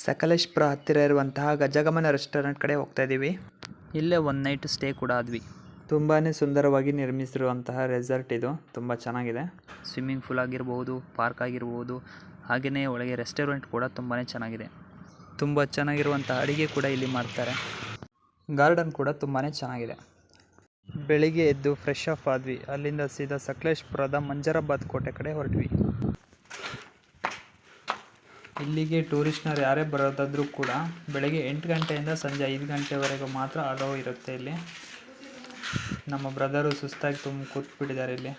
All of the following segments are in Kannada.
ಸಕಲೇಶ್ಪುರ ಹತ್ತಿರ ಇರುವಂತಹ ಗಜಗಮನ ರೆಸ್ಟೋರೆಂಟ್ ಕಡೆ ಹೋಗ್ತಾ ಇದ್ದೀವಿ. ಇಲ್ಲೇ ಒಂದು ನೈಟ್ ಸ್ಟೇ ಕೂಡ ಆದ್ವಿ. ತುಂಬಾ ಸುಂದರವಾಗಿ ನಿರ್ಮಿಸಿರುವಂತಹ ರೆಸಾರ್ಟ್ ಇದು. ತುಂಬ ಚೆನ್ನಾಗಿದೆ. ಸ್ವಿಮ್ಮಿಂಗ್ ಪೂಲ್ ಆಗಿರ್ಬೋದು, ಪಾರ್ಕ್ ಆಗಿರ್ಬೋದು, ಹಾಗೆಯೇ ಒಳಗೆ ರೆಸ್ಟೋರೆಂಟ್ ಕೂಡ ತುಂಬಾ ಚೆನ್ನಾಗಿದೆ. ತುಂಬ ಚೆನ್ನಾಗಿರುವಂತಹ ಅಡಿಗೆ ಕೂಡ ಇಲ್ಲಿ ಮಾಡ್ತಾರೆ. ಗಾರ್ಡನ್ ಕೂಡ ತುಂಬಾ ಚೆನ್ನಾಗಿದೆ. ಬೆಳಿಗ್ಗೆ ಎದ್ದು ಫ್ರೆಶ್ ಅಪ್ ಆದ್ವಿ. ಅಲ್ಲಿಂದ ಸೀದಾ ಸಕಲೇಶ್ಪುರದ ಮಂಜರಾಬಾದ್ ಕೋಟೆ ಕಡೆ ಹೊರಟ್ವಿ. ಇಲ್ಲಿಗೆ ಟೂರಿಸ್ಟ್ನವ್ರು ಯಾರೇ ಬರೋದಾದರೂ ಕೂಡ ಬೆಳಗ್ಗೆ 8 ಗಂಟೆಯಿಂದ ಸಂಜೆ 5 ಗಂಟೆವರೆಗೂ ಮಾತ್ರ ಅಲೋ ಇರುತ್ತೆ ಇಲ್ಲಿ. ನಮ್ಮ ಬ್ರದರು ಸುಸ್ತಾಗಿ ಕೂತ್ಬಿಟ್ಟಿದ್ದಾರೆ ಇಲ್ಲಿ.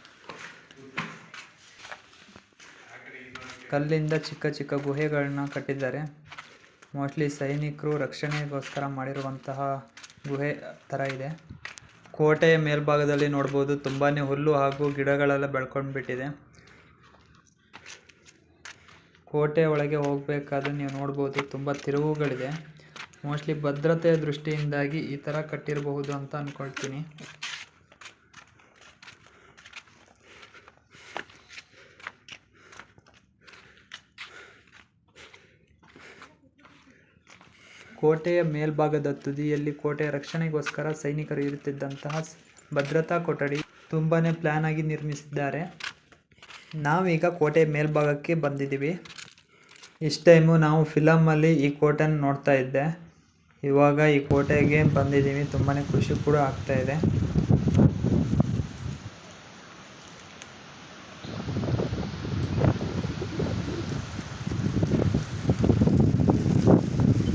ಕಲ್ಲಿಂದ ಚಿಕ್ಕ ಚಿಕ್ಕ ಗುಹೆಗಳನ್ನ ಕಟ್ಟಿದ್ದಾರೆ. ಮೋಸ್ಟ್ಲಿ ಸೈನಿಕರು ರಕ್ಷಣೆಗೋಸ್ಕರ ಮಾಡಿರುವಂತಹ ಗುಹೆ ಥರ ಇದೆ. ಕೋಟೆಯ ಮೇಲ್ಭಾಗದಲ್ಲಿ ನೋಡ್ಬೋದು ತುಂಬಾ ಹುಲ್ಲು ಹಾಗೂ ಗಿಡಗಳೆಲ್ಲ ಬೆಳ್ಕೊಂಡ್ಬಿಟ್ಟಿದೆ. ಕೋಟೆ ಒಳಗೆ ಹೋಗಬೇಕಾದ್ರೆ ನೀವು ನೋಡ್ಬೋದು ತುಂಬ ತಿರುವುಗಳಿದೆ. ಮೋಸ್ಟ್ಲಿ ಭದ್ರತೆಯ ದೃಷ್ಟಿಯಿಂದಾಗಿ ಈ ಥರ ಕಟ್ಟಿರಬಹುದು ಅಂತ ಅಂದ್ಕೊಳ್ತೀನಿ. ಕೋಟೆಯ ಮೇಲ್ಭಾಗದ ತುದಿಯಲ್ಲಿ ಕೋಟೆಯ ರಕ್ಷಣೆಗೋಸ್ಕರ ಸೈನಿಕರು ಇರುತ್ತಿದ್ದಂತಹ ಭದ್ರತಾ ಕೊಠಡಿ ತುಂಬಾ ಪ್ಲ್ಯಾನ್ ಆಗಿ ನಿರ್ಮಿಸಿದ್ದಾರೆ. ನಾವೀಗ ಕೋಟೆಯ ಮೇಲ್ಭಾಗಕ್ಕೆ ಬಂದಿದ್ದೀವಿ. ಇಷ್ಟು ಟೈಮು ನಾವು ಫಿಲಮಲ್ಲಿ ಈ ಕೋಟೆನ ನೋಡ್ತಾ ಇದ್ದೆ. ಇವಾಗ ಈ ಕೋಟೆಗೆ ಬಂದಿದ್ದೀವಿ. ತುಂಬಾ ಖುಷಿ ಕೂಡ ಆಗ್ತಾ ಇದೆ.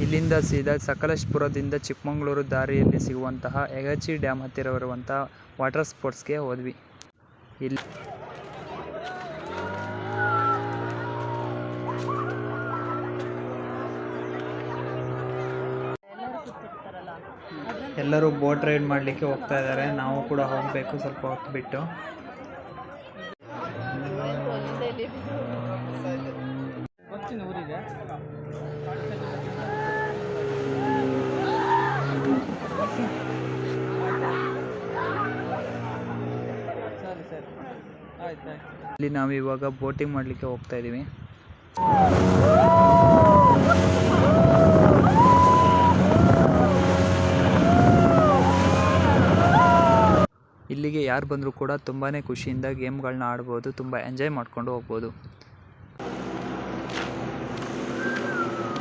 ಇಲ್ಲಿಂದ ಸೀದಾ ಸಕಲೇಶ್ಪುರದಿಂದ ಚಿಕ್ಕಮಗಳೂರು ದಾರಿಯಲ್ಲಿ ಸಿಗುವಂತಹ ಯಗಚಿ ಡ್ಯಾಮ್ ಹತ್ತಿರ ಇರುವಂತಹ ವಾಟರ್ ಸ್ಪೋರ್ಟ್ಸ್ಗೆ ಹೋದ್ವಿ. ಇಲ್ಲಿ ಎಲ್ಲರೂ ಬೋಟ್ ರೈಡ್ ಮಾಡಲಿಕ್ಕೆ ಹೋಗ್ತಾ ಇದ್ದಾರೆ. ನಾವು ಕೂಡ ಹೋಗಬೇಕು ಸ್ವಲ್ಪ ಹೊತ್ತು ಬಿಟ್ಟು. ಇಲ್ಲಿ ನಾವು ಇವಾಗ ಬೋಟಿಂಗ್ ಮಾಡಲಿಕ್ಕೆ ಹೋಗ್ತಾ ಇದ್ದೀವಿ. ಇಲ್ಲಿಗೆ ಯಾರು ಬಂದರೂ ಕೂಡ ತುಂಬಾ ಖುಷಿಯಿಂದ ಗೇಮ್ಗಳನ್ನ ಆಡ್ಬೋದು, ತುಂಬ ಎಂಜಾಯ್ ಮಾಡ್ಕೊಂಡು ಹೋಗ್ಬೋದು.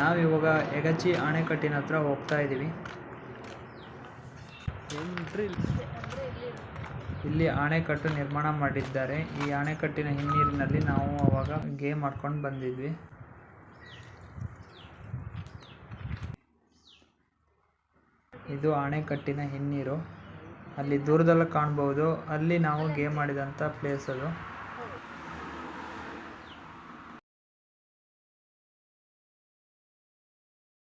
ನಾವಿವಾಗ ಯಗಚಿ ಅಣೆಕಟ್ಟಿನ ಹತ್ರ ಹೋಗ್ತಾ ಇದ್ದೀವಿ. ಇಲ್ಲಿ ಅಣೆಕಟ್ಟು ನಿರ್ಮಾಣ ಮಾಡಿದ್ದಾರೆ. ಈ ಅಣೆಕಟ್ಟಿನ ಹಿನ್ನೀರಿನಲ್ಲಿ ನಾವು ಅವಾಗ ಗೇಮ್ ಆಡ್ಕೊಂಡು ಬಂದಿದ್ವಿ. ಇದು ಅಣೆಕಟ್ಟಿನ ಹಿನ್ನೀರು. ಅಲ್ಲಿ ದೂರದಲ್ಲಿ ಕಾಣ್ಬೋದು. ಅಲ್ಲಿ ನಾವು ಗೇಮ್ ಆಡಿದಂಥ ಪ್ಲೇಸ್ ಅದು.